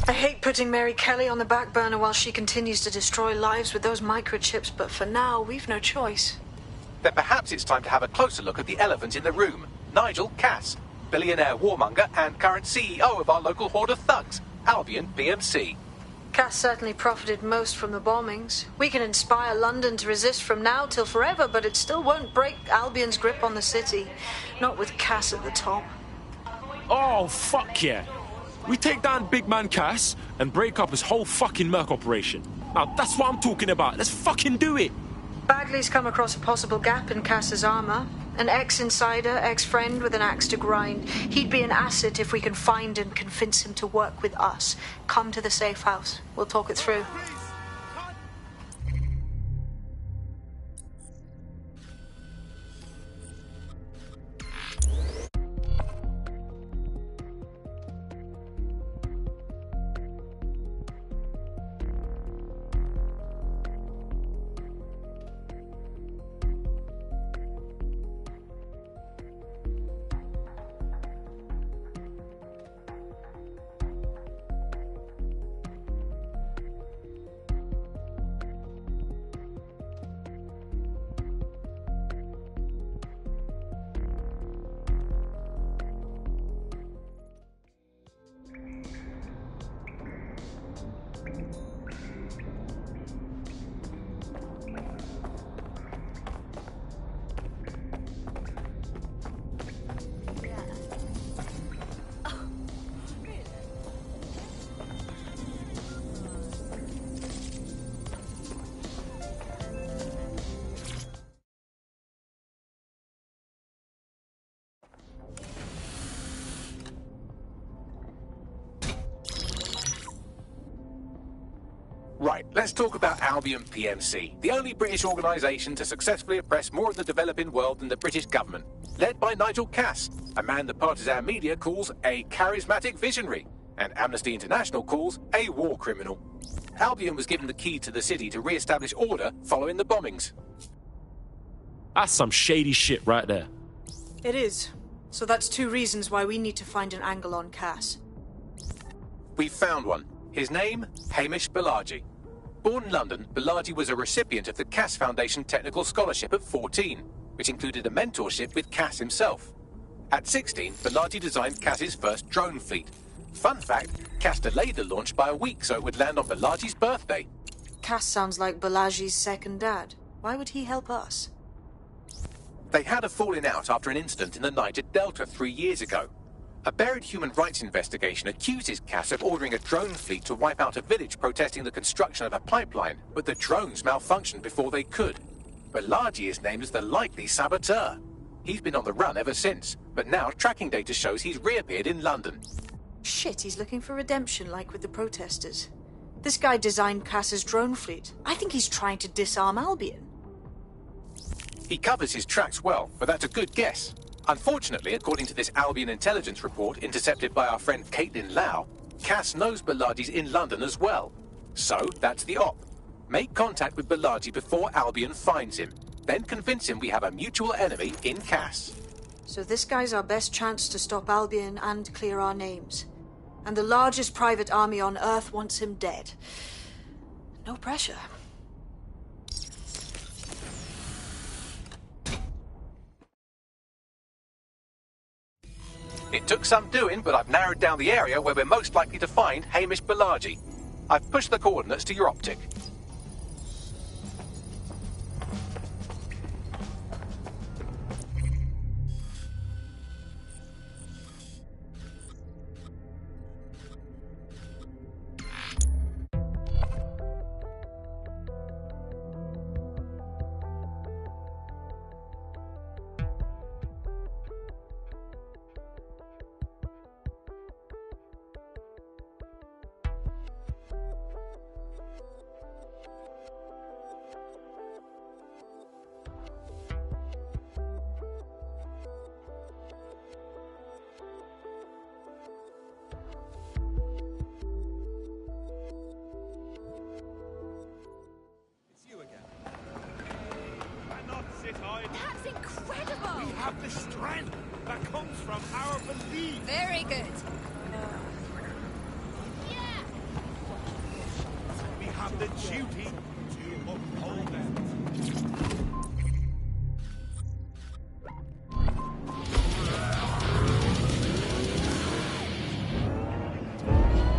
I hate putting Mary Kelly on the back burner while she continues to destroy lives with those microchips, but for now, we've no choice. Then perhaps it's time to have a closer look at the elephant in the room. Nigel Cass, billionaire warmonger and current CEO of our local horde of thugs, Albion PMC. Cass certainly profited most from the bombings. We can inspire London to resist from now till forever, but it still won't break Albion's grip on the city. Not with Cass at the top. Oh, fuck yeah. We take down big man Cass and break up his whole fucking Merc operation. Now, that's what I'm talking about. Let's fucking do it. Bagley's come across a possible gap in Cass's armor. An ex-insider, ex-friend with an axe to grind. He'd be an asset if we can find and convince him to work with us. Come to the safe house. We'll talk it through. Right, let's talk about Albion PMC, the only British organisation to successfully oppress more of the developing world than the British government. Led by Nigel Cass, a man the partisan media calls a charismatic visionary, and Amnesty International calls a war criminal. Albion was given the key to the city to re-establish order following the bombings. That's some shady shit right there. It is. So that's two reasons why we need to find an angle on Cass. We've found one. His name, Hamish Balaji. Born in London, Balaji was a recipient of the Cass Foundation Technical Scholarship at 14, which included a mentorship with Cass himself. At 16, Balaji designed Cass's first drone fleet. Fun fact, Cass delayed the launch by a week so it would land on Balaji's birthday. Cass sounds like Balaji's second dad. Why would he help us? They had a falling out after an incident in the Niger Delta 3 years ago. A buried human rights investigation accuses Cass of ordering a drone fleet to wipe out a village protesting the construction of a pipeline, but the drones malfunctioned before they could. Balaji is named as the likely saboteur. He's been on the run ever since, but now tracking data shows he's reappeared in London. Shit, he's looking for redemption like with the protesters. This guy designed Cass's drone fleet. I think he's trying to disarm Albion. He covers his tracks well, but that's a good guess. Unfortunately, according to this Albion intelligence report intercepted by our friend Caitlin Lau, Cass knows Balaji's in London as well. So, that's the op. Make contact with Balaji before Albion finds him. Then convince him we have a mutual enemy in Cass. So this guy's our best chance to stop Albion and clear our names. And the largest private army on Earth wants him dead. No pressure. It took some doing, but I've narrowed down the area where we're most likely to find Hamish Balaji. I've pushed the coordinates to your optic. That's incredible! We have the strength that comes from our belief. Very good. Yeah! the duty to uphold them.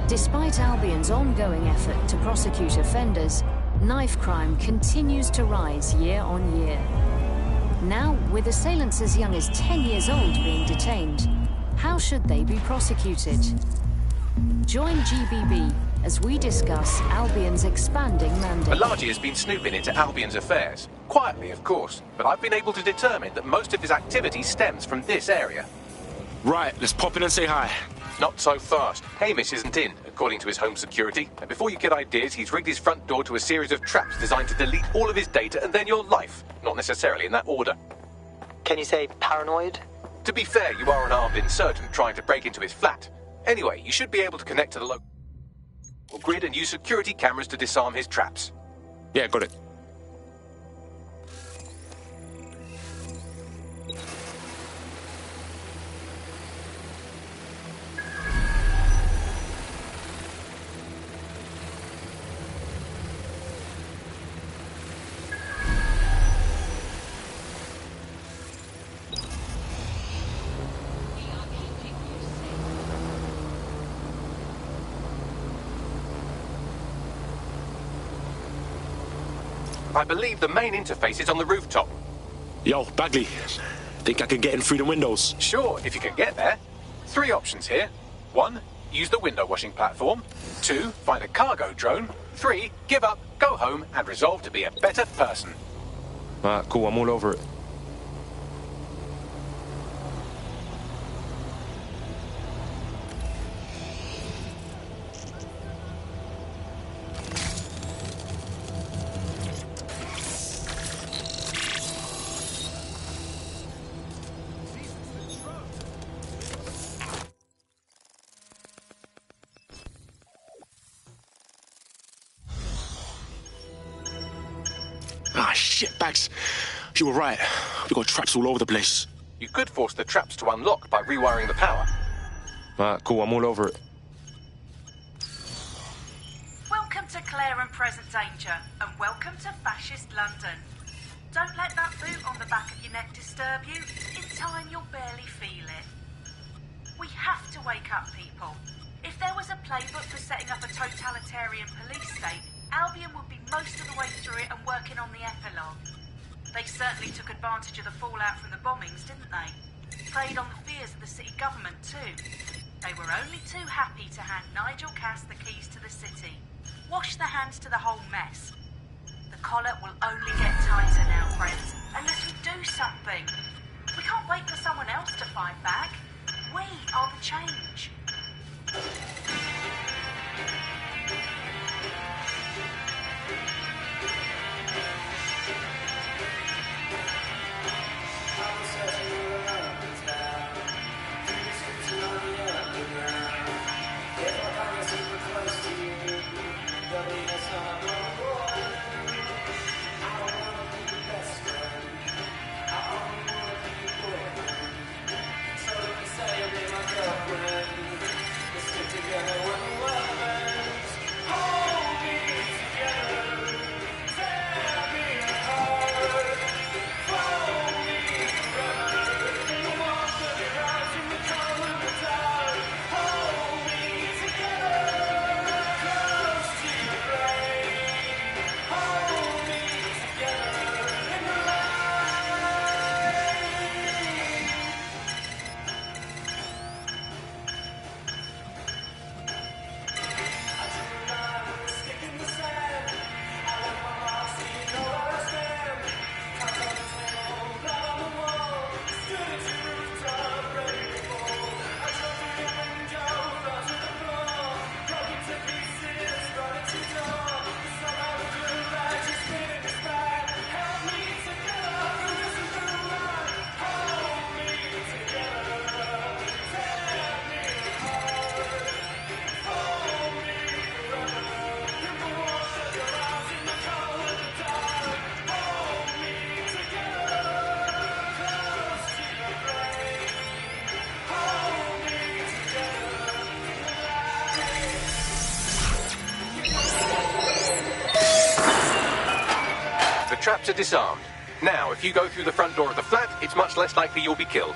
Despite Albion's ongoing effort to prosecute offenders, knife crime continues to rise year on year. Now, with assailants as young as 10 years old being detained, how should they be prosecuted? Join GBB as we discuss Albion's expanding mandate. Malaji has been snooping into Albion's affairs. Quietly, of course, but I've been able to determine that most of his activity stems from this area. Right, let's pop in and say hi. Not so fast. Hamish isn't in, according to his home security. And before you get ideas, he's rigged his front door to a series of traps designed to delete all of his data and then your life. Not necessarily in that order. Can you say paranoid? To be fair, you are an armed insurgent trying to break into his flat. Anyway, you should be able to connect to the local grid and use security cameras to disarm his traps. Yeah, got it. I believe the main interface is on the rooftop. Yo, Bagley, think I can get in through the windows? Sure, if you can get there. 3 options here. 1, use the window washing platform. 2, find a cargo drone. 3, give up, go home, and resolve to be a better person. Alright, cool, I'm all over it. Ah, shit, Bags. You were right. We got traps all over the place. You could force the traps to unlock by rewiring the power. Alright, cool, I'm all over it. Welcome to Clare and Present Danger, and welcome to Fascist London. Don't let that boot on the back of your neck disturb you. In time, you'll barely feel it. We have to wake up, people. If there was a playbook for setting up a totalitarian police state, Albion would be most of the way through it and working on the epilogue. They certainly took advantage of the fallout from the bombings, didn't they? Preyed on the fears of the city government, too. They were only too happy to hand Nigel Cass the keys to the city. Wash their hands to the whole mess. The collar will only get tighter now, friends, unless we do something. We can't wait for someone else to fight back. We are the change. traps are disarmed. Now, if you go through the front door of the flat, it's much less likely you'll be killed.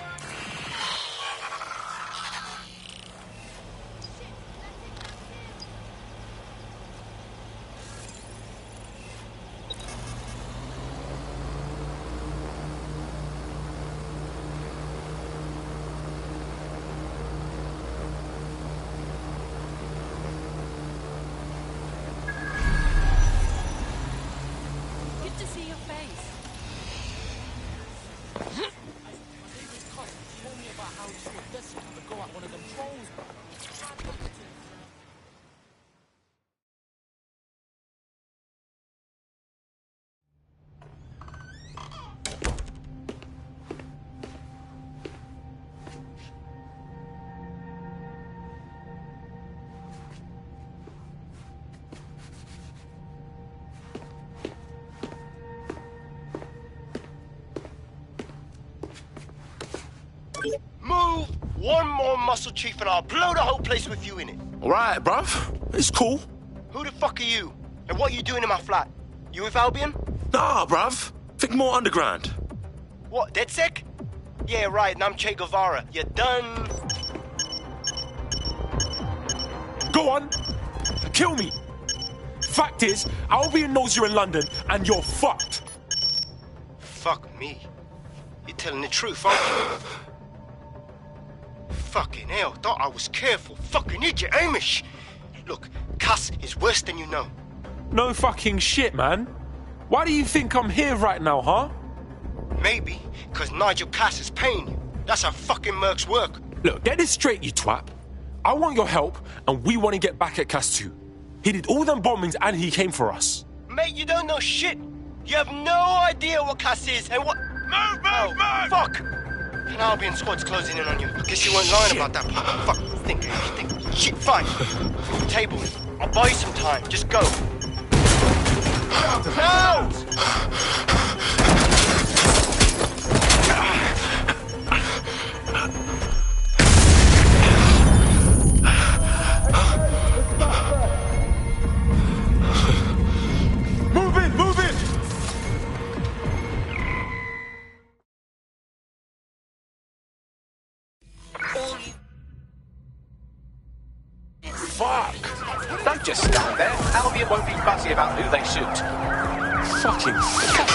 Move one more muscle, Chief, and I'll blow the whole place with you in it. Alright, bruv. It's cool. Who the fuck are you? And what are you doing in my flat? You with Albion? Nah, bruv. Think more underground. What, DedSec? Yeah, right, and I'm Che Guevara. You done? Go on. Kill me. Fact is, Albion knows you're in London, and you're fucked. Fuck me. You're telling the truth, aren't you? Fucking hell, thought I was careful. Fucking idiot, Amish. Look, Cass is worse than you know. No fucking shit, man. Why do you think I'm here right now, huh? Maybe, because Nigel Cass is paying you. That's how fucking mercs work. Look, get this straight, you twat. I want your help, and we want to get back at Cass too. He did all them bombings, and he came for us. Mate, you don't know shit. You have no idea what Cass is and what... Move! Fuck! An Albion squad's closing in on you. Guess you weren't lying about that part. Fuck. Think. Shit, fine. Table. I'll buy you some time. Just go. No! Move in! Fuck! Don't just stand there. Albion won't be fussy about who they shoot. Fucking fuck!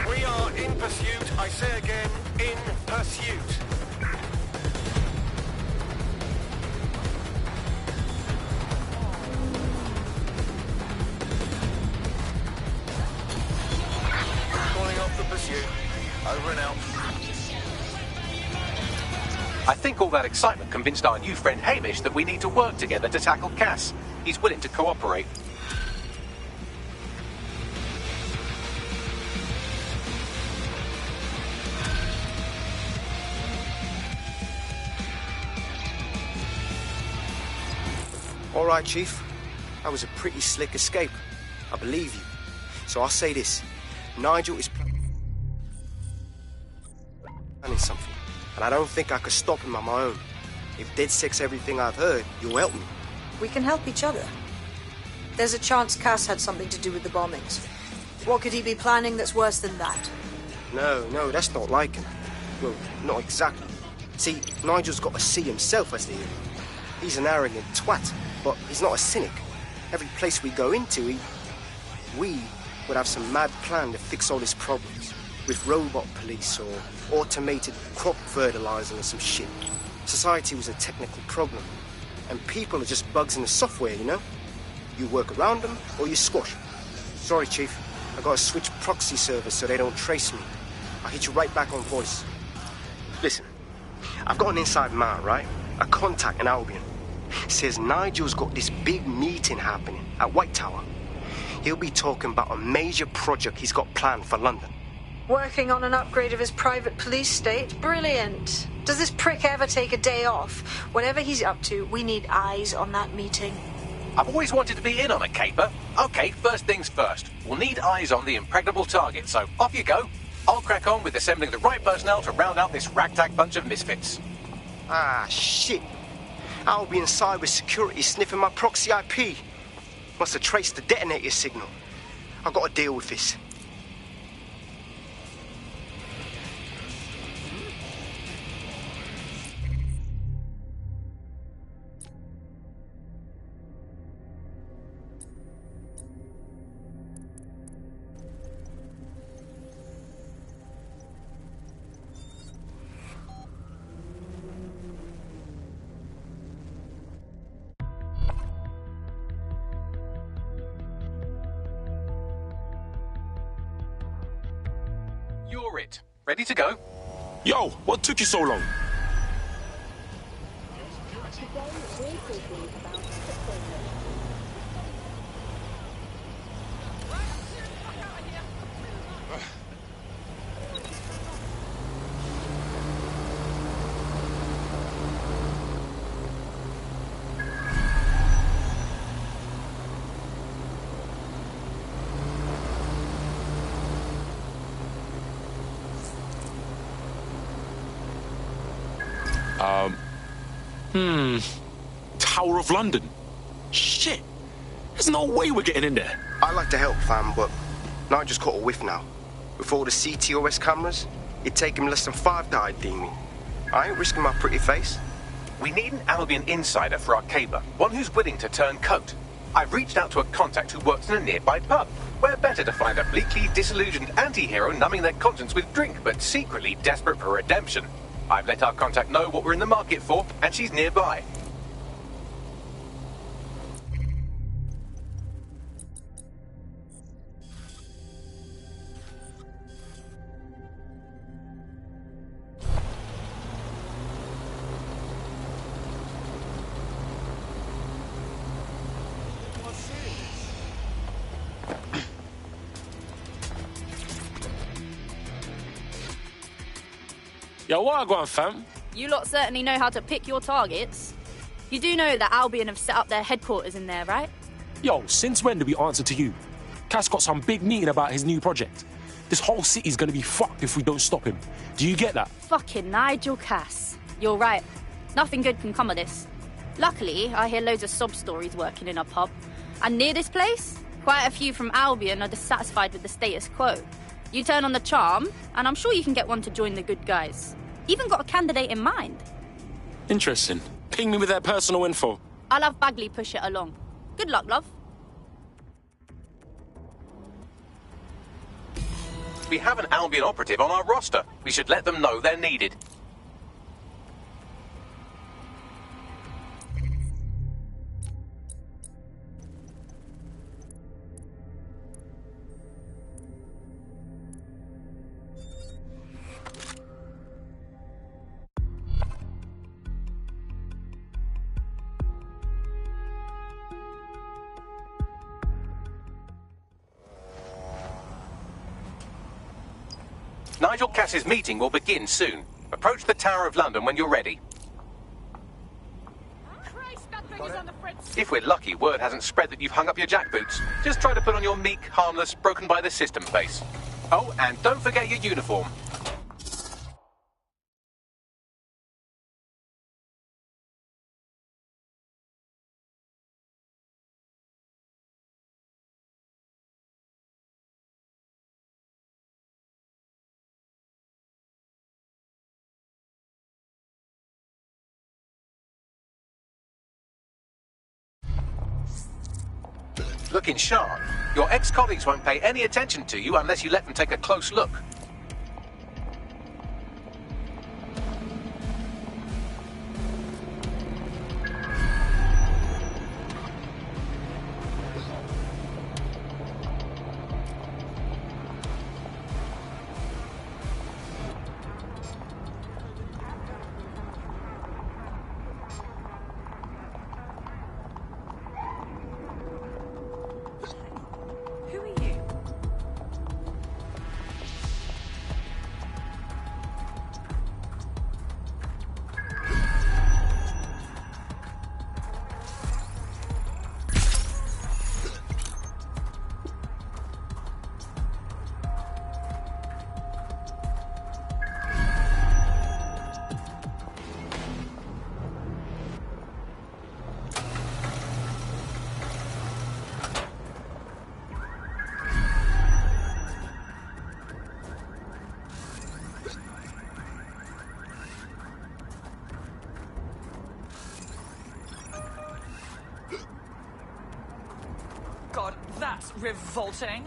We are in pursuit. I say again, in pursuit. Calling off the pursuit. Over and out. I think all that excitement convinced our new friend Hamish that we need to work together to tackle Cass. He's willing to cooperate. All right, Chief. That was a pretty slick escape. I believe you. So I'll say this. Nigel is planning something. And I don't think I could stop him on my own. If DedSec's everything I've heard, you'll help me. We can help each other. There's a chance Cass had something to do with the bombings. What could he be planning that's worse than that? No, that's not like him. Well, not exactly. See, Nigel's got to see himself as the hero. He's an arrogant twat, but he's not a cynic. Every place we go into, we would have some mad plan to fix all his problems. With robot police or automated crop fertilizer or some shit. Society was a technical problem. And people are just bugs in the software, you know? You work around them or you squash them. Sorry, Chief. I gotta switch proxy servers so they don't trace me. I'll hit you right back on voice. Listen, I've got an inside man, right? A contact in Albion. Says Nigel's got this big meeting happening at White Tower. He'll be talking about a major project he's got planned for London. Working on an upgrade of his private police state? Brilliant. Does this prick ever take a day off? Whatever he's up to, we need eyes on that meeting. I've always wanted to be in on a caper. Okay, first things first. We'll need eyes on the impregnable target, so off you go. I'll crack on with assembling the right personnel to round out this ragtag bunch of misfits. Ah, shit. Albion cyber security sniffing my proxy IP. Must have traced the detonator signal. I've got to deal with this. You're it. Ready to go? Yo, what took you so long? Tower of London. Shit. There's no way we're getting in there. I like to help, fam, but Nigel's caught a whiff now. With all the CTOS cameras, it'd take him less than 5 to ID me. I ain't risking my pretty face. We need an Albion insider for our caper, one who's willing to turn coat. I've reached out to a contact who works in a nearby pub. Where better to find a bleakly disillusioned anti-hero numbing their conscience with drink, but secretly desperate for redemption. I've let our contact know what we're in the market for, and she's nearby. Yo, what I got, fam? You lot certainly know how to pick your targets. You do know that Albion have set up their headquarters in there, right? Yo, since when do we answer to you? Cass got some big meeting about his new project. This whole city's gonna be fucked if we don't stop him. Do you get that? Fucking Nigel Cass. You're right. Nothing good can come of this. Luckily, I hear loads of sob stories working in a pub. And near this place, quite a few from Albion are dissatisfied with the status quo. You turn on the charm, and I'm sure you can get one to join the good guys. Even got a candidate in mind. Interesting. Ping me with their personal info. I'll have Bagley push it along. Good luck, love. We have an Albion operative on our roster. We should let them know they're needed. Nigel Cass's meeting will begin soon. Approach the Tower of London when you're ready. Christ, that thing is on the fritz. If we're lucky, word hasn't spread that you've hung up your jackboots. Just try to put on your meek, harmless, broken by the system face. Oh, and don't forget your uniform. Looking sharp. Your ex-colleagues won't pay any attention to you unless you let them take a close look. That's revolting.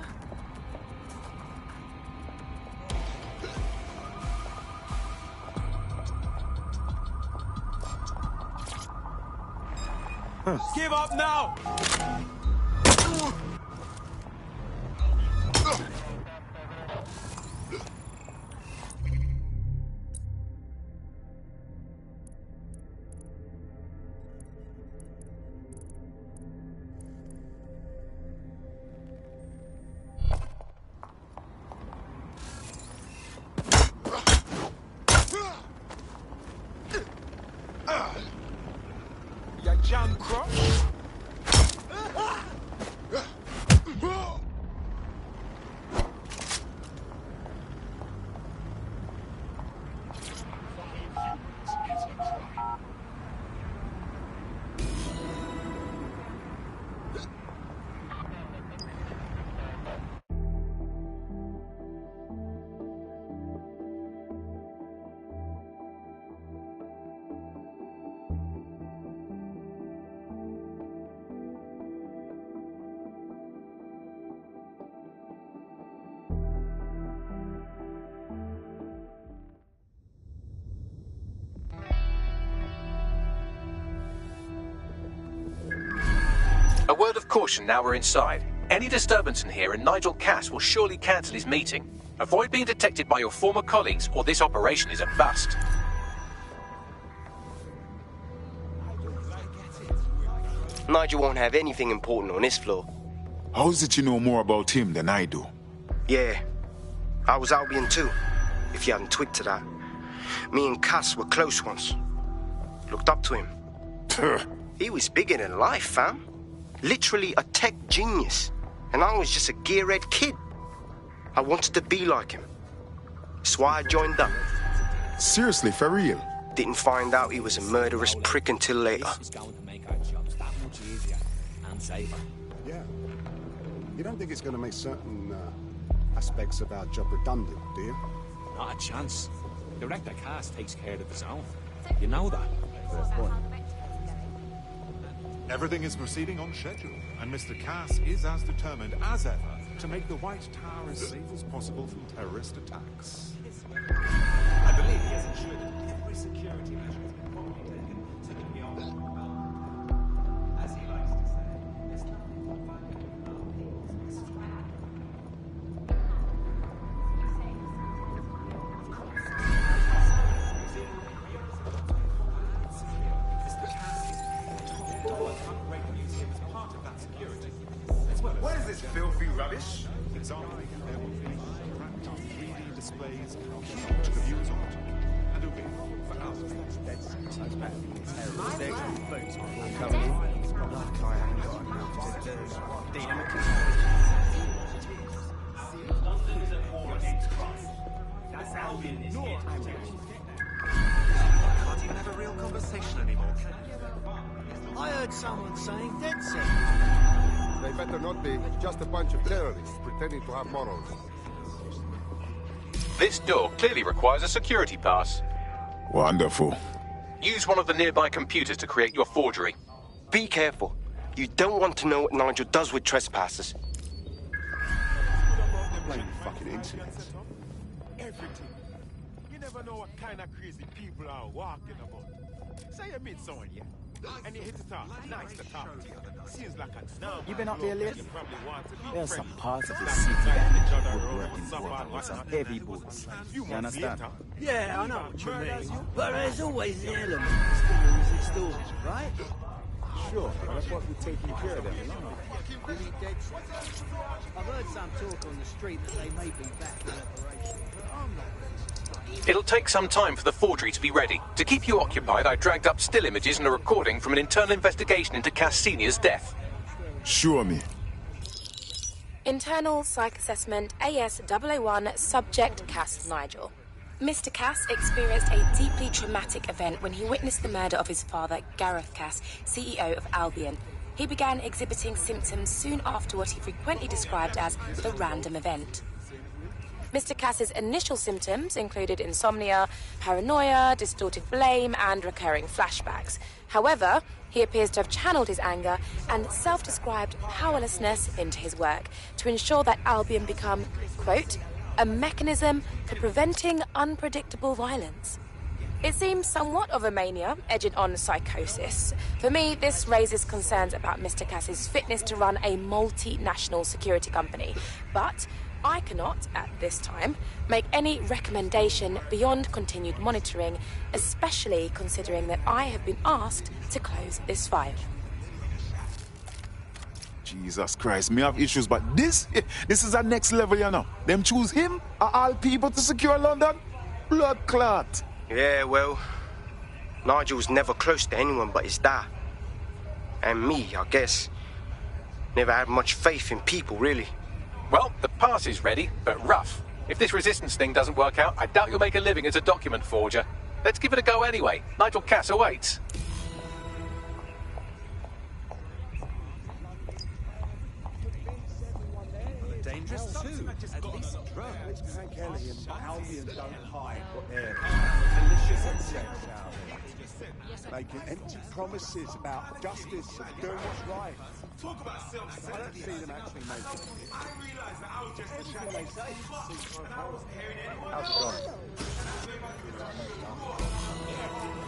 Give up now! Ya jam cross? A word of caution now we're inside. Any disturbance in here and Nigel Cass will surely cancel his meeting. Avoid being detected by your former colleagues or this operation is a bust. Nigel won't have anything important on this floor. How is it you know more about him than I do? Yeah, I was Albion too, if you hadn't twigged to that. Me and Cass were close once. Looked up to him. He was bigger than life, fam. Literally a tech genius. And I was just a gearhead kid. I wanted to be like him. That's why I joined up. Seriously, for real? Didn't find out he was a murderous prick until later. This is going to make our jobs that much easier and safer. Yeah. You don't think it's going to make certain aspects of our job redundant, do you? Not a chance. Director Cass takes care of his own. You know that. Fair point. Everything is proceeding on schedule, and Mr. Cass is as determined as ever to make the White Tower as safe as possible from terrorist attacks. I believe he has ensured that every security measure has been properly taken to the beyond. As he likes to say, there's nothing more valuable than our people's strength. What is this filthy rubbish? It's on. There will be interactive 3D displays, huge views on it, and a ring for hours. That's Albion is here to protect you. Can't even have a real conversation anymore. I heard someone saying dead set. They better not be just a bunch of terrorists pretending to have morals. This door clearly requires a security pass. Wonderful. Use one of the nearby computers to create your forgery. Be careful. You don't want to know what Nigel does with trespassers. Blame fucking incidents. Everything. You never know what kind of crazy people are walking about. Say you meet someone, yeah? And you hit it off. Nice to talk to you. Seems like a numb. You been up here lately? You probably want to be There's some friendly. parts of the Stop city dragging that each other would around work with in some water bad with some ones. heavy boots. Few You months understand? later, Yeah, I know what you mean. But there's always the element that's going to resist all, right? Sure, that's what we're taking care of them. I've heard some talk on the street that they may be back in operation, but I'm not ready. It'll take some time for the forgery to be ready. To keep you occupied, I dragged up still images and a recording from an internal investigation into Cass Sr.'s death. Show me. Internal Psych Assessment AS001 Subject Cass Nigel. Mr. Cass experienced a deeply traumatic event when he witnessed the murder of his father, Gareth Cass, CEO of Albion. He began exhibiting symptoms soon after what he frequently described as the random event. Mr. Cass's initial symptoms included insomnia, paranoia, distorted blame, and recurring flashbacks. However, he appears to have channeled his anger and self-described powerlessness into his work to ensure that Albion become, quote, a mechanism for preventing unpredictable violence. It seems somewhat of a mania, edging on psychosis. For me, this raises concerns about Mr. Cass's fitness to run a multinational security company. But I cannot, at this time, make any recommendation beyond continued monitoring, especially considering that I have been asked to close this file. Jesus Christ, me have issues, but this is a next level, you know. Them choose him, of all people, to secure London? Blood clot. Yeah, well, Nigel's never close to anyone but his dad. And me, I guess. Never had much faith in people, really. Well, the pass is ready, but rough. If this resistance thing doesn't work out, I doubt you'll make a living as a document forger. Let's give it a go anyway. Nigel Cass awaits. Dangerous too. At least drugs. Hank Ellie and Albion don't hide what they're malicious insects out there. Making empty promises about justice and doing what's right. Talk about self-centered. I don't see them actually making it. I realised that I was just a Everything they say. and I wasn't hearing anyone. How's it going?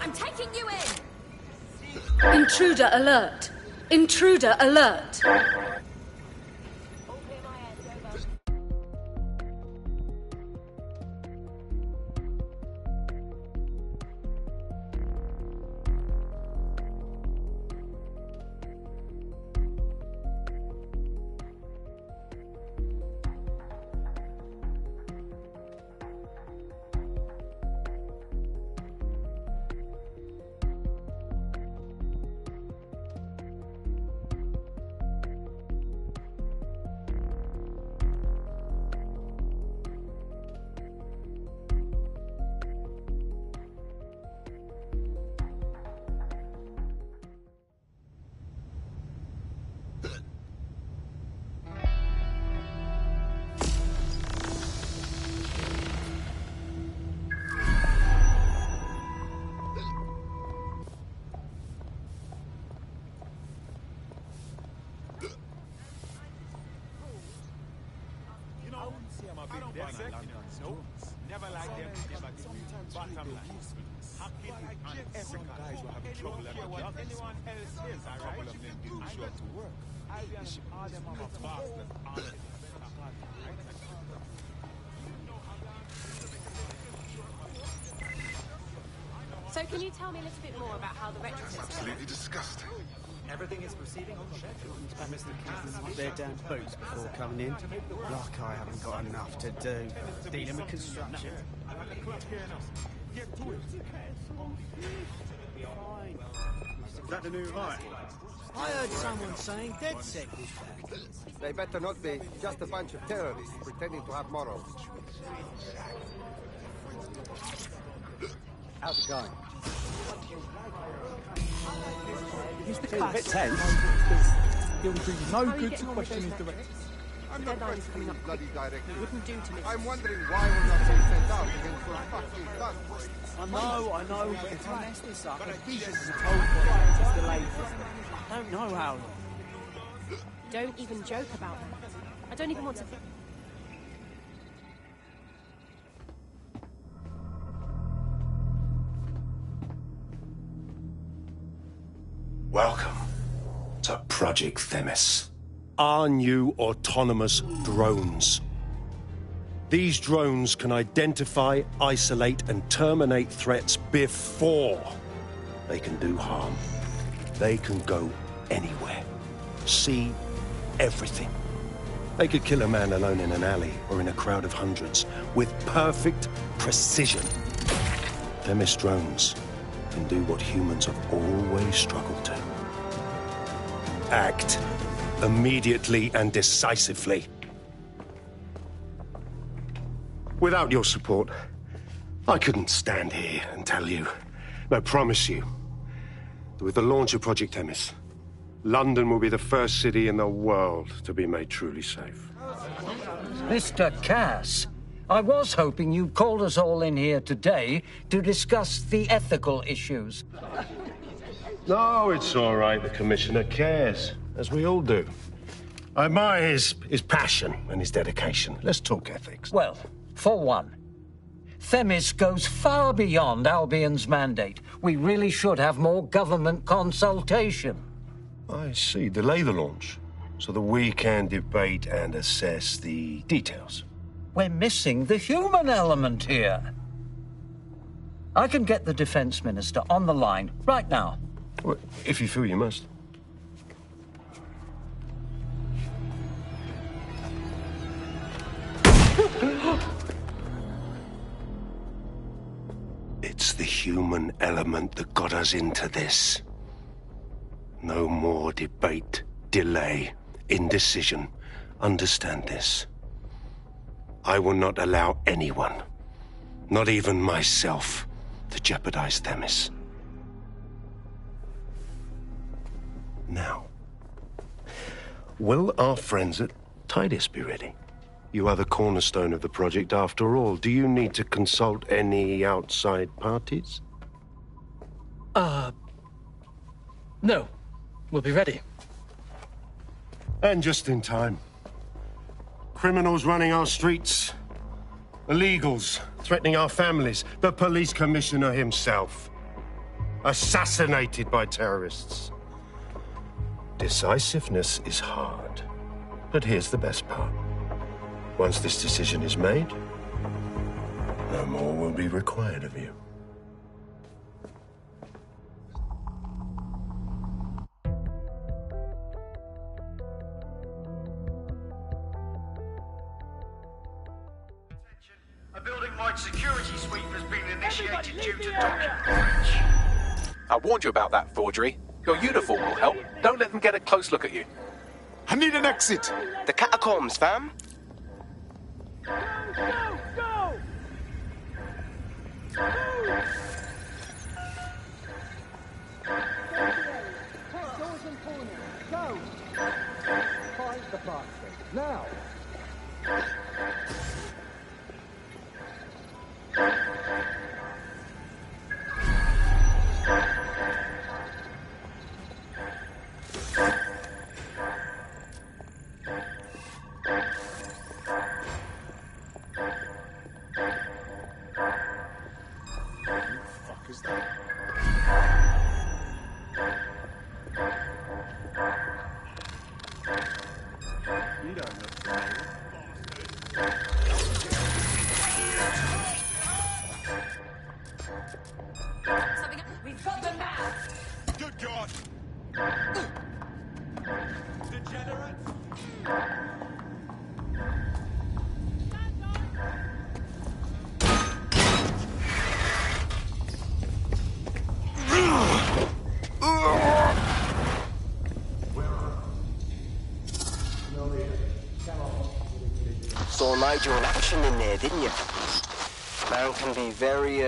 I'm taking you in! Intruder alert! Intruder alert! Never like them, never did. Bottom line. Hacking every guys will have trouble at what anyone else is, alright? Them didn't show up to work. All them are bastards, all of them. So can you tell me a little bit more about how the retrofit... Absolutely disgusting. Everything is proceeding on schedule. Mr. Cass, they're down boots before coming in. Like I haven't got enough to do. Dealing with construction. Get to it. Is that the new hire? I heard someone saying DedSec was back. They better not be. Just a bunch of terrorists pretending to have morals. How's it going? Mr. Cass. He'll do no good to question his director. I'm not questioning the bloody director. Wouldn't do to me. I'm wondering why we're not being sent out against those fucking thugs. I know, but if I mess this up, the Jesus is a told project is delayed for I don't know how long. Don't even joke about that. I don't even want to... Welcome to Project Themis. Our new autonomous drones. These drones can identify, isolate, and terminate threats before they can do harm. They can go anywhere, see everything. They could kill a man alone in an alley or in a crowd of hundreds with perfect precision. Themis drones can do what humans have always struggled to. Act immediately and decisively. Without your support, I couldn't stand here and tell you, I promise you, that with the launch of Project Themis, London will be the first city in the world to be made truly safe. Mr. Cass, I was hoping you'd called us all in here today to discuss the ethical issues. No, it's all right. The Commissioner cares. as we all do. I admire his passion and his dedication. Let's talk ethics. Well, for one, Themis goes far beyond Albion's mandate. We really should have more government consultation. I see. Delay the launch so that we can debate and assess the details. We're missing the human element here. I can get the Defense Minister on the line right now. Well, if you feel you must. It's the human element that got us into this. No more debate, delay, indecision. Understand this. I will not allow anyone, not even myself, to jeopardize Themis. Now, will our friends at Tidus be ready? You are the cornerstone of the project after all. Do you need to consult any outside parties? No. We'll be ready. And just in time. Criminals running our streets. Illegals threatening our families. The police commissioner himself. Assassinated by terrorists. Decisiveness is hard. But here's the best part. Once this decision is made, no more will be required of you. A building-wide security sweep has been initiated due to document breach. I warned you about that forgery. Your uniform will help. Don't let them get a close look at you. I need an exit. The catacombs, fam. Go! Doors and corners. Go! Find the bastard. Now! We've got them now! Good God! Degenerates! Saw Nigel in action in there, didn't you? Man can be very,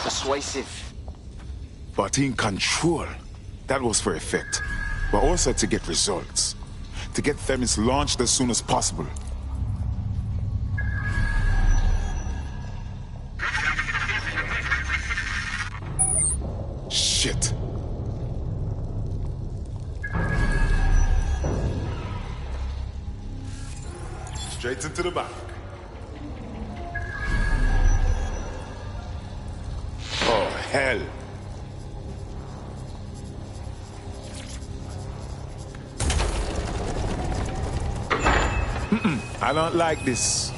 persuasive. But in control. That was for effect. But also to get results. To get Themis launched as soon as possible. Shit. Straight into the back. Oh, hell. I don't like this.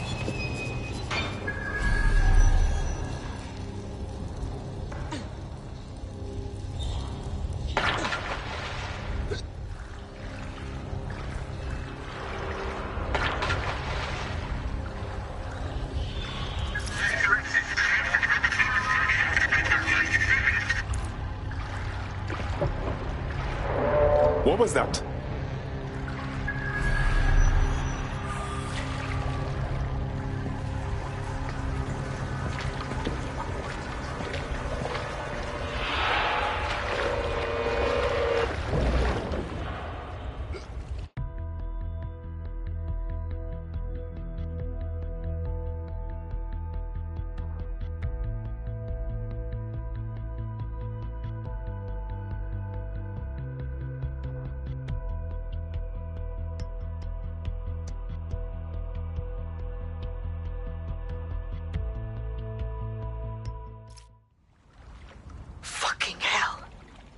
What was that?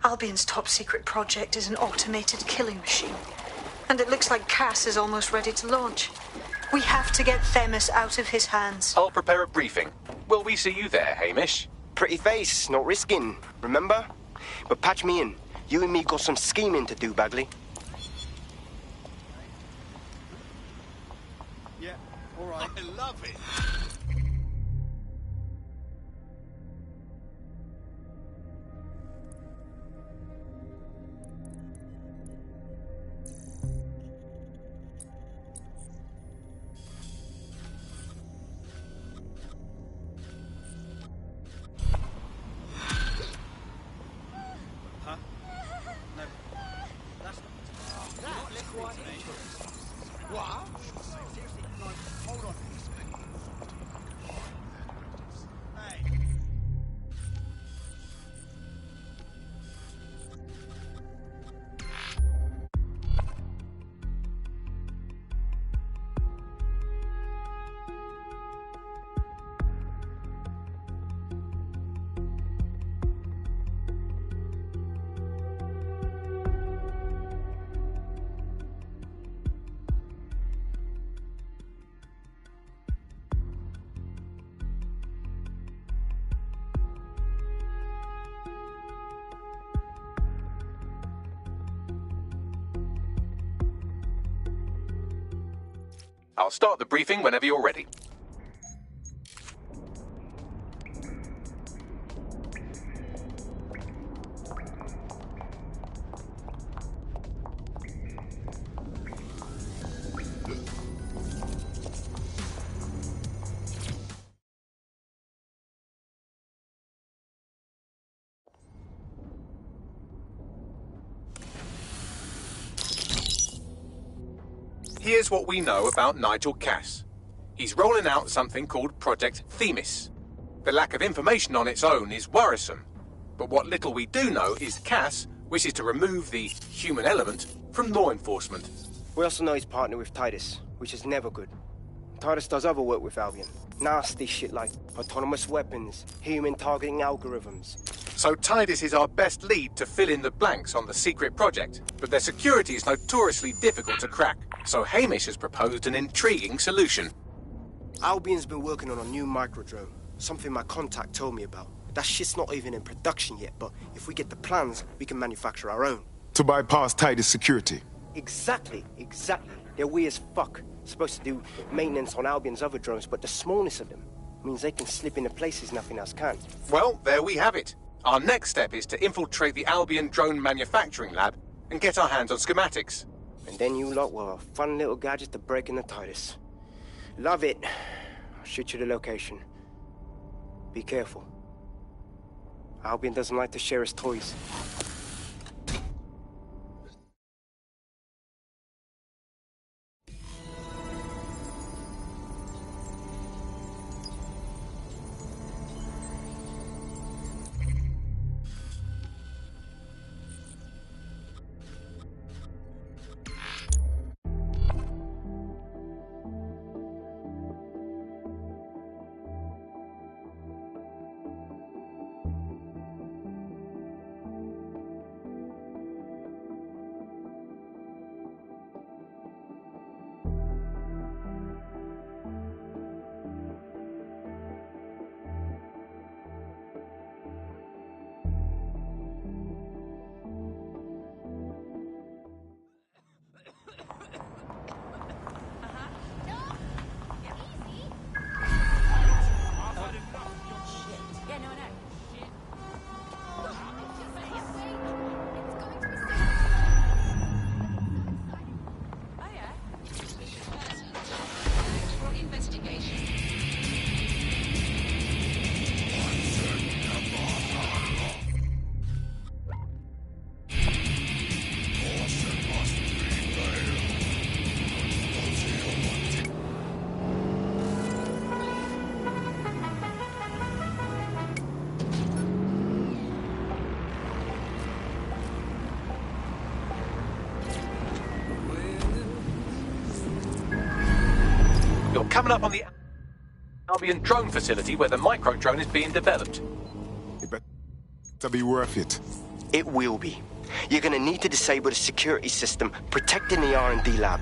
Albion's top secret project is an automated killing machine. And it looks like Cass is almost ready to launch. We have to get Themis out of his hands. I'll prepare a briefing. Will we see you there, Hamish? Pretty face, not risking, remember? But patch me in. You and me got some scheming to do, Bagley. Yeah, all right. I love it. I'll start the briefing whenever you're ready. Here's what we know about Nigel Cass. He's rolling out something called Project Themis. The lack of information on its own is worrisome, but what little we do know is Cass wishes to remove the human element from law enforcement. We also know he's partnered with Titus, which is never good. Titus does other work with Albion. Nasty shit like autonomous weapons, human targeting algorithms. So Titus is our best lead to fill in the blanks on the secret project, but their security is notoriously difficult to crack. So Hamish has proposed an intriguing solution. Albion's been working on a new microdrone, something my contact told me about. That shit's not even in production yet, but if we get the plans, we can manufacture our own. To bypass Titus security. Exactly. They're weird as fuck. Supposed to do maintenance on Albion's other drones, but the smallness of them means they can slip into places nothing else can. Well, there we have it. Our next step is to infiltrate the Albion drone manufacturing lab and get our hands on schematics. And then you lot will have a fun little gadget to break in the Titus. Love it. I'll shoot you the location. Be careful. Albion doesn't like to share his toys. You're coming up on the Albion drone facility where the micro drone is being developed. It better be worth it. It will be. You're gonna need to disable the security system protecting the R&D lab.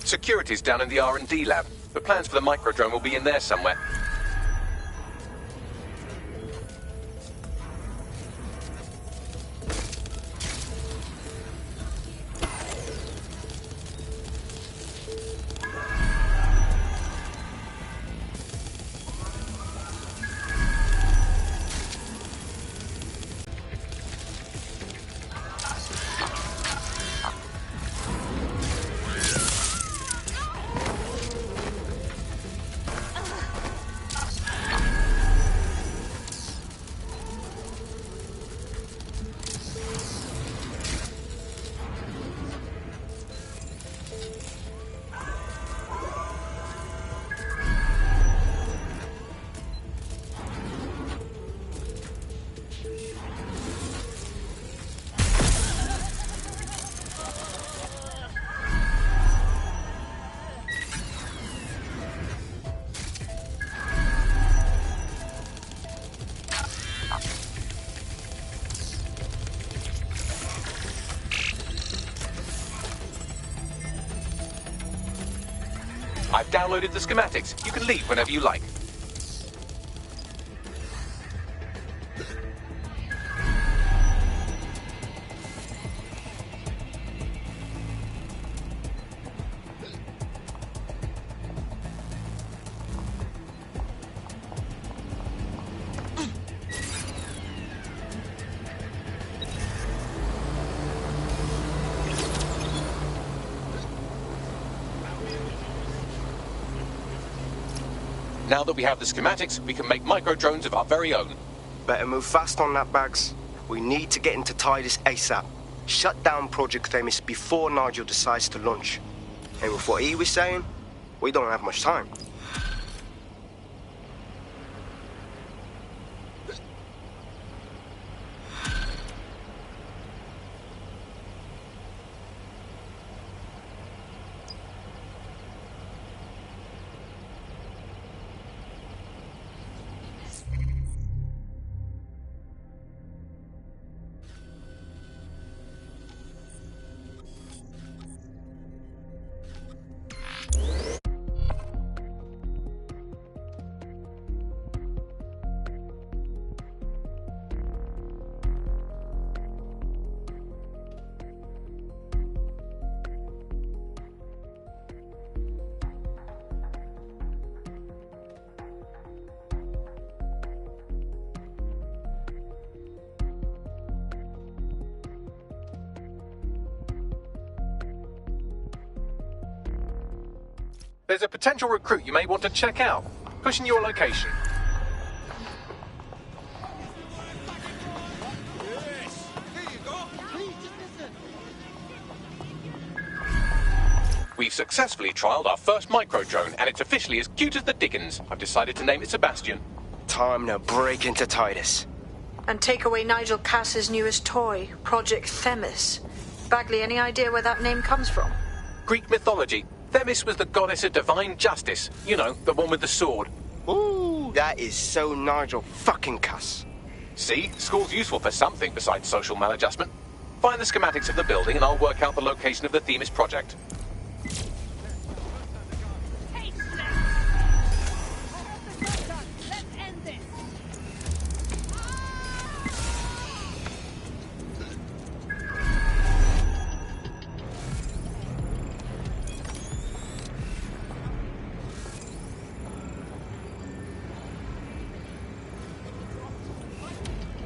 Security's down in the R&D lab. The plans for the microdrone will be in there somewhere. I've downloaded the schematics. You can leave whenever you like. Now that we have the schematics, we can make micro-drones of our very own. Better move fast on that, Bags. We need to get into Titus ASAP. Shut down Project Themis before Nigel decides to launch. And with what he was saying, we don't have much time. There's a potential recruit you may want to check out. Pushing your location. We've successfully trialed our first micro-drone, and it's officially as cute as the dickens. I've decided to name it Sebastian. Time to break into Titus. And take away Nigel Cass's newest toy, Project Themis. Bagley, any idea where that name comes from? Greek mythology. Themis was the goddess of divine justice. You know, the one with the sword. Ooh, that is so Nigel fucking Cass. See? School's useful for something besides social maladjustment. Find the schematics of the building and I'll work out the location of the Themis project.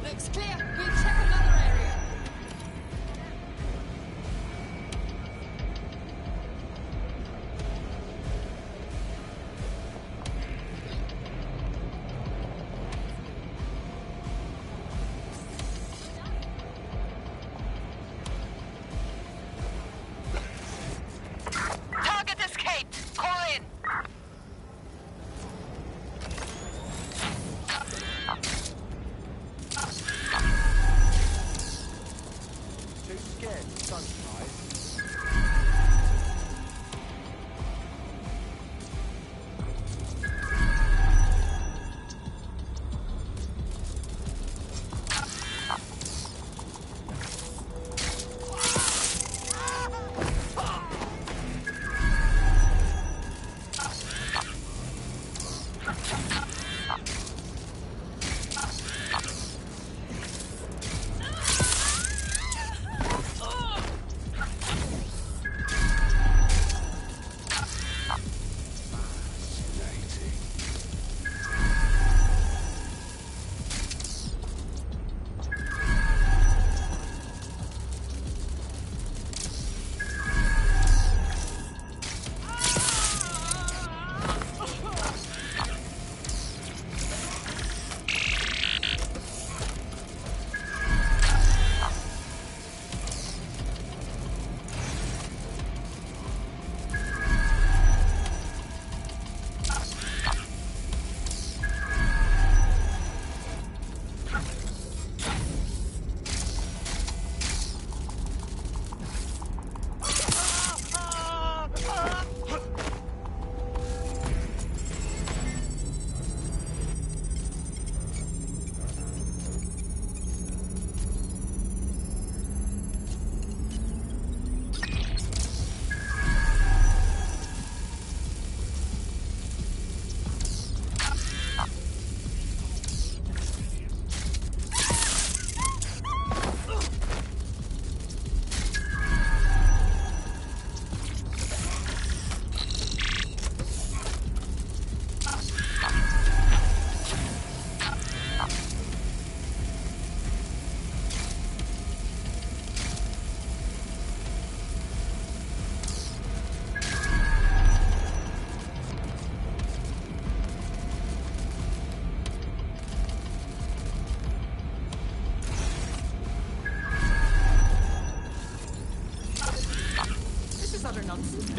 Looks clear. We'll check another area.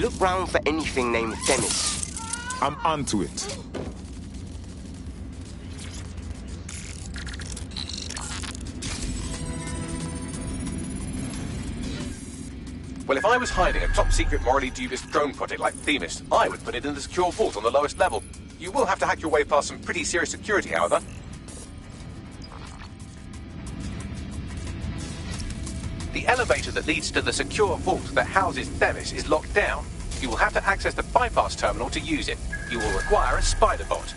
Look round for anything named Themis. I'm onto it. Well, if I was hiding a top-secret, morally dubious drone project like Themis, I would put it in the secure vault on the lowest level. You will have to hack your way past some pretty serious security, however. The elevator that leads to the secure vault that houses Themis is locked down. You will have to access the bypass terminal to use it. You will require a spider bot.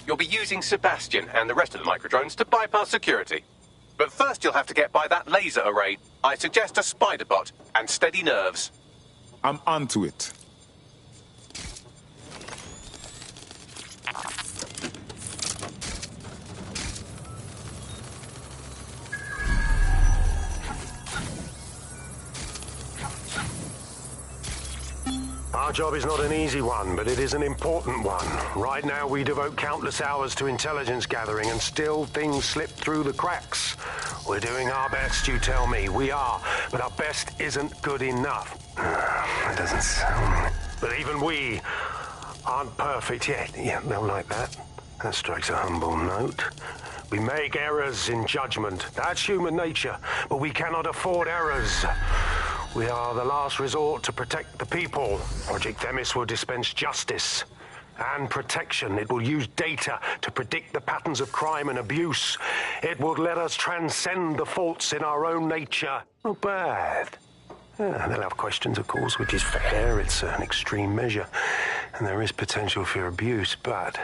You'll be using Sebastian and the rest of the microdrones to bypass security. But first you'll have to get by that laser array. I suggest a spider bot and steady nerves. I'm onto it. Our job is not an easy one, but it is an important one. Right now, we devote countless hours to intelligence gathering, and still things slip through the cracks. We're doing our best, you tell me. We are, but our best isn't good enough. It doesn't sound... But even we aren't perfect yet. Yeah, they'll like that. That strikes a humble note. We make errors in judgment. That's human nature, but we cannot afford errors. We are the last resort to protect the people. Project Themis will dispense justice and protection. It will use data to predict the patterns of crime and abuse. It will let us transcend the faults in our own nature. Not bad. Yeah, they'll have questions, of course, which is fair. It's an extreme measure, and there is potential for abuse, but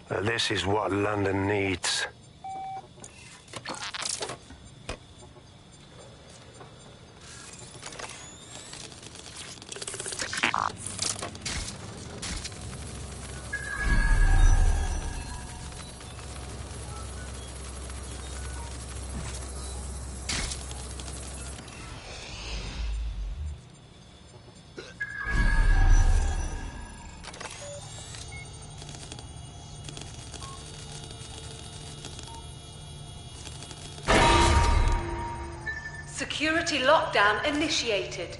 this is what London needs. Security lockdown initiated.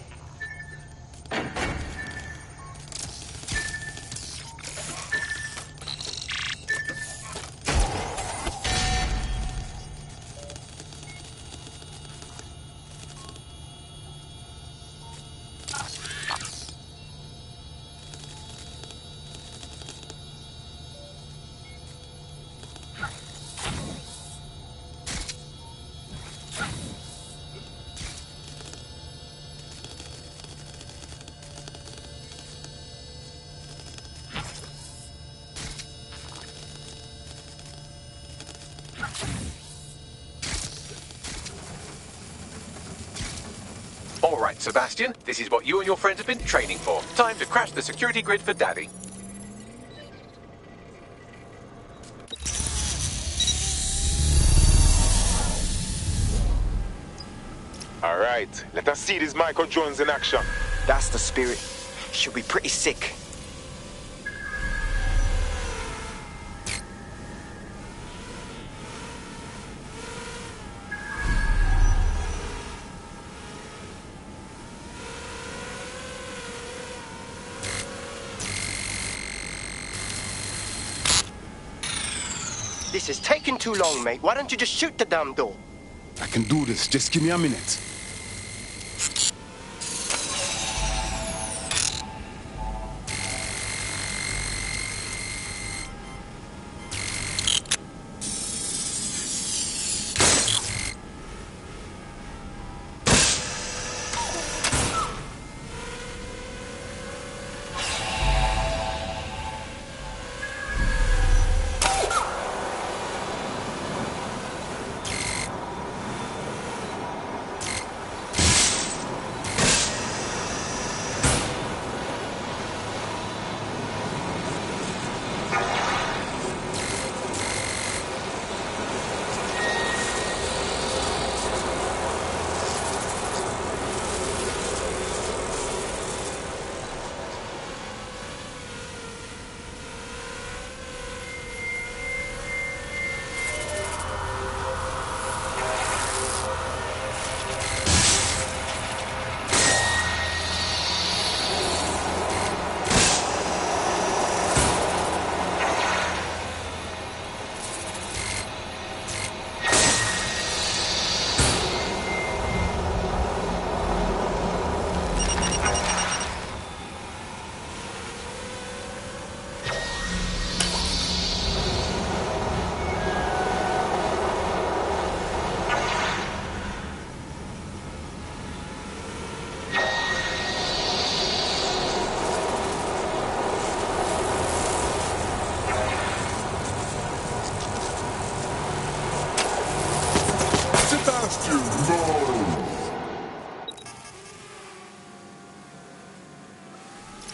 All right, Sebastian. This is what you and your friends have been training for. Time to crash the security grid for Daddy. All right, let us see these micro drones in action. That's the spirit. Should be pretty sick. This is taking too long, mate. Why don't you just shoot the damn door? I can do this. Just give me a minute.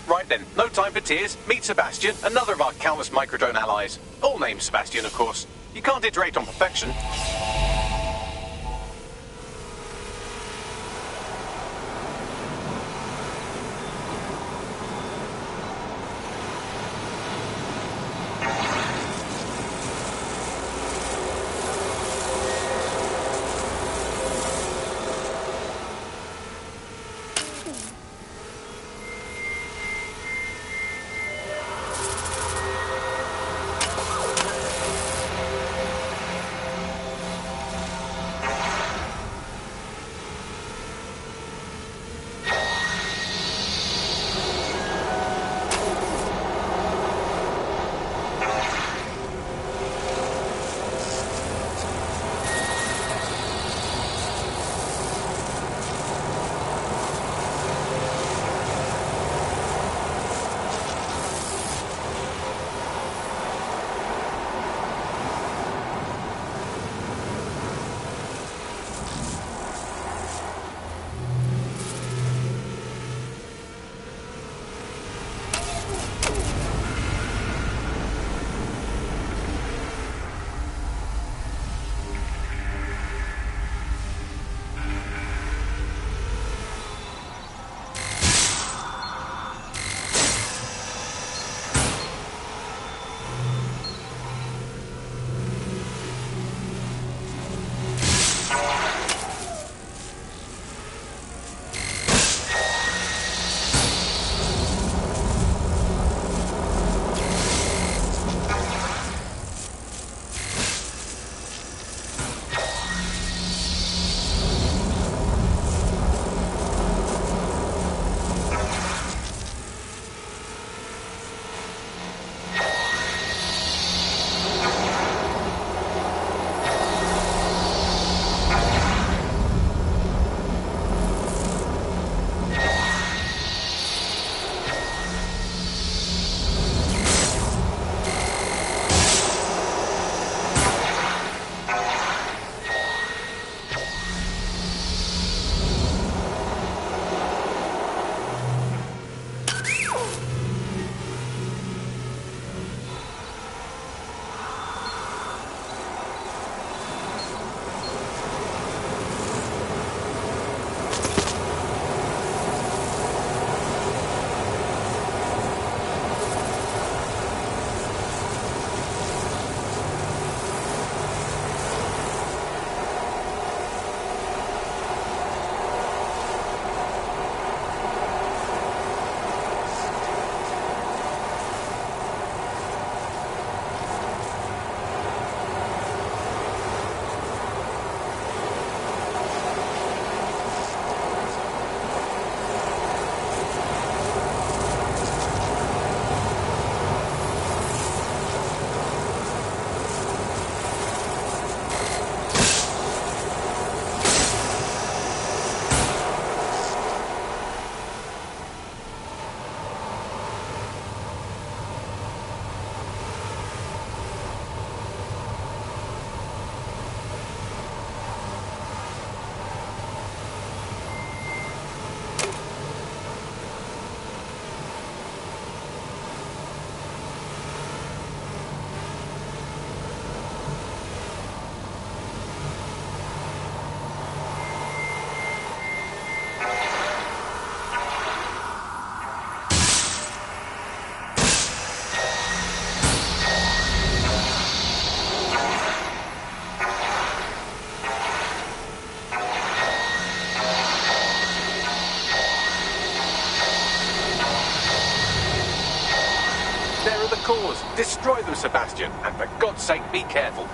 Right then, no time for tears. Meet Sebastian, another of our countless microdrone allies. All named Sebastian, of course. You can't iterate on perfection. Destroy them, Sebastian, and for God's sake, be careful.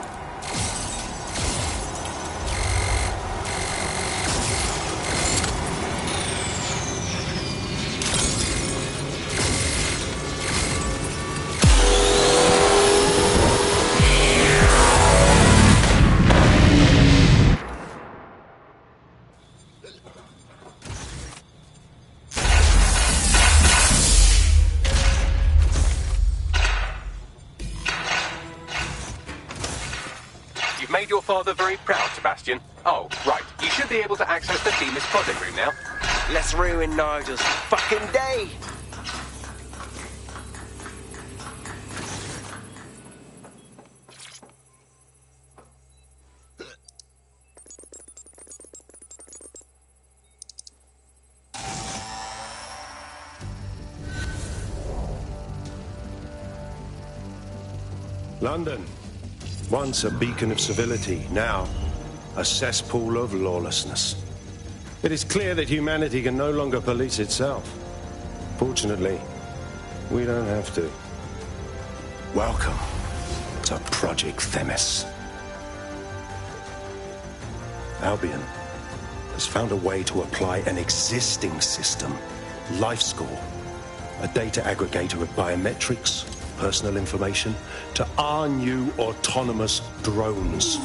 You've made your father very proud, Sebastian. Oh, right. You should be able to access the Themis project room now. Let's ruin Nigel's fucking day. London, once a beacon of civility, now a cesspool of lawlessness. It is clear that humanity can no longer police itself. Fortunately, we don't have to. Welcome to Project Themis. Albion has found a way to apply an existing system, LifeScore, a data aggregator of biometrics, personal information, to our new autonomous drones.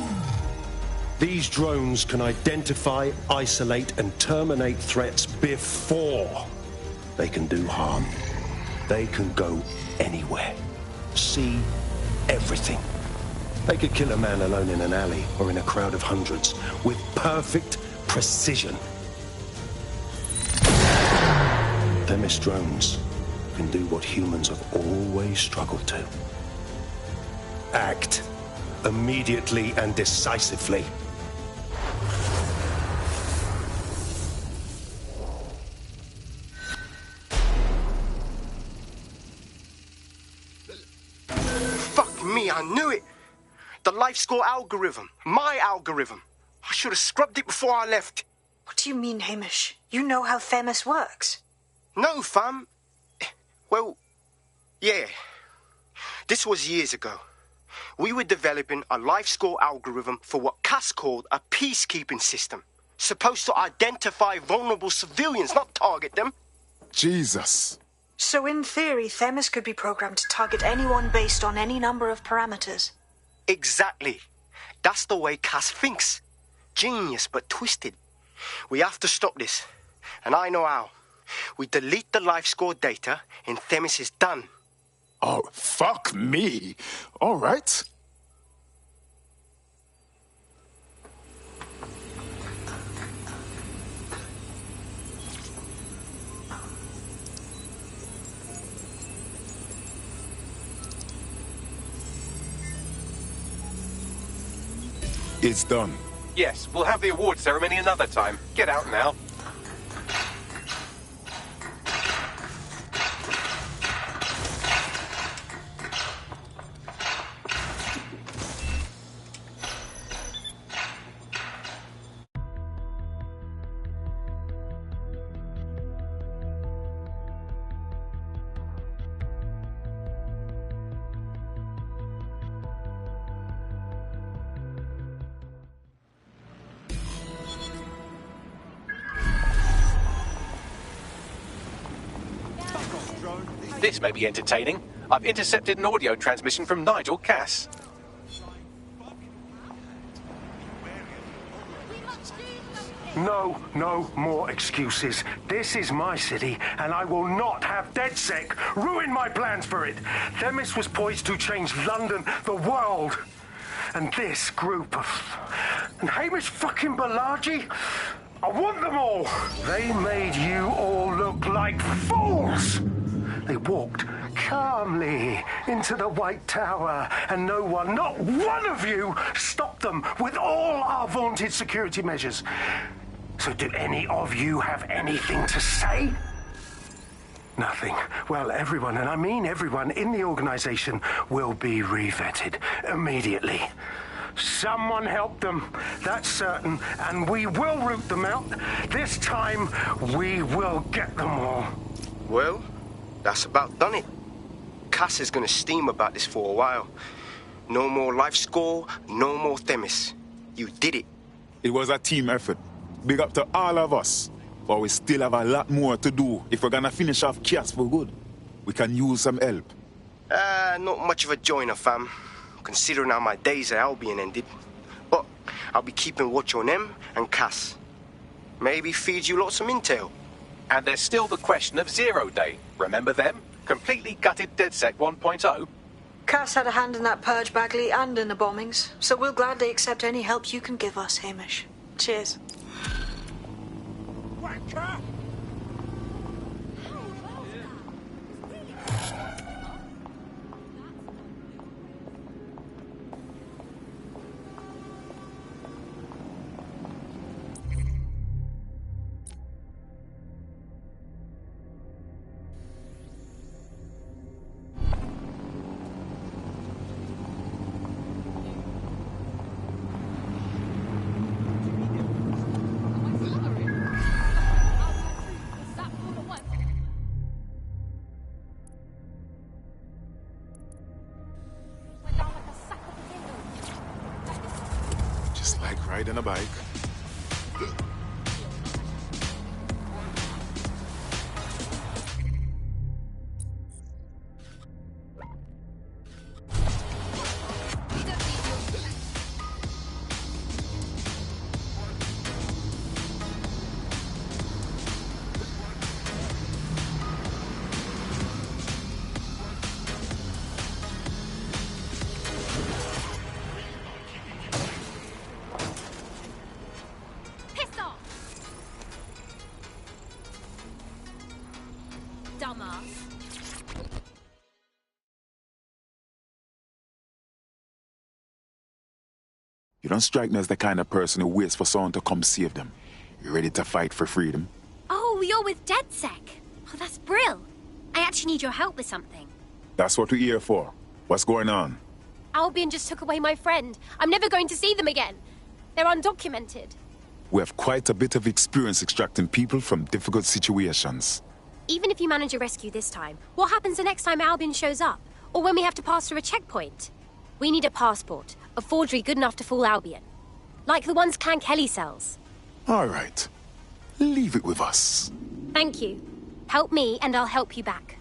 These drones can identify, isolate, and terminate threats before they can do harm. They can go anywhere, see everything. They could kill a man alone in an alley or in a crowd of hundreds with perfect precision. Themis drones can do what humans have always struggled to. Act immediately and decisively. Fuck me, I knew it. The LifeScore algorithm. My algorithm. I should have scrubbed it before I left. What do you mean, Hamish? You know how Themis works. No, fam. Well, yeah. This was years ago. We were developing a LifeScore algorithm for what Cass called a peacekeeping system. Supposed to identify vulnerable civilians, not target them. Jesus. So in theory, Themis could be programmed to target anyone based on any number of parameters. Exactly. That's the way Cass thinks. Genius, but twisted. We have to stop this. And I know how. We delete the LifeScore data, and Themis is done. Oh, fuck me. All right. It's done. Yes, we'll have the award ceremony another time. Get out now. This may be entertaining. I've intercepted an audio transmission from Nigel Cass. No more excuses. This is my city, and I will not have DedSec ruin my plans for it. Themis was poised to change London, the world. And this group of... And Hamish fucking Balaji? I want them all! They made you all look like fools! They walked calmly into the White Tower, and no one, not one of you, stopped them with all our vaunted security measures. So do any of you have anything to say? Nothing. Well, everyone, and I mean everyone in the organization, will be re-vetted immediately. Someone help them, that's certain, and we will root them out. This time, we will get them all. Well, that's about done it. Cass is gonna steam about this for a while. No more life score, no more Themis. You did it. It was a team effort. Big up to all of us. But we still have a lot more to do if we're gonna finish off Cass for good. We can use some help. Not much of a joiner, fam. Considering how my days at Albion ended. But I'll be keeping watch on them and Cass. Maybe feed you lots of intel. And there's still the question of Zero Day. Remember them? Completely gutted DedSec 1.0? Cass had a hand in that purge, Bagley, and in the bombings, so we'll gladly accept any help you can give us, Hamish. Cheers. Just like riding a bike. You don't strike me as the kind of person who waits for someone to come save them. You're ready to fight for freedom. Oh, you're with DedSec. Oh, that's brill. I actually need your help with something. That's what we're here for. What's going on? Albion just took away my friend. I'm never going to see them again. They're undocumented. We have quite a bit of experience extracting people from difficult situations. Even if you manage a rescue this time, what happens the next time Albion shows up? Or when we have to pass through a checkpoint? We need a passport, a forgery good enough to fool Albion. Like the ones Clan Kelly sells. All right. Leave it with us. Thank you. Help me and I'll help you back.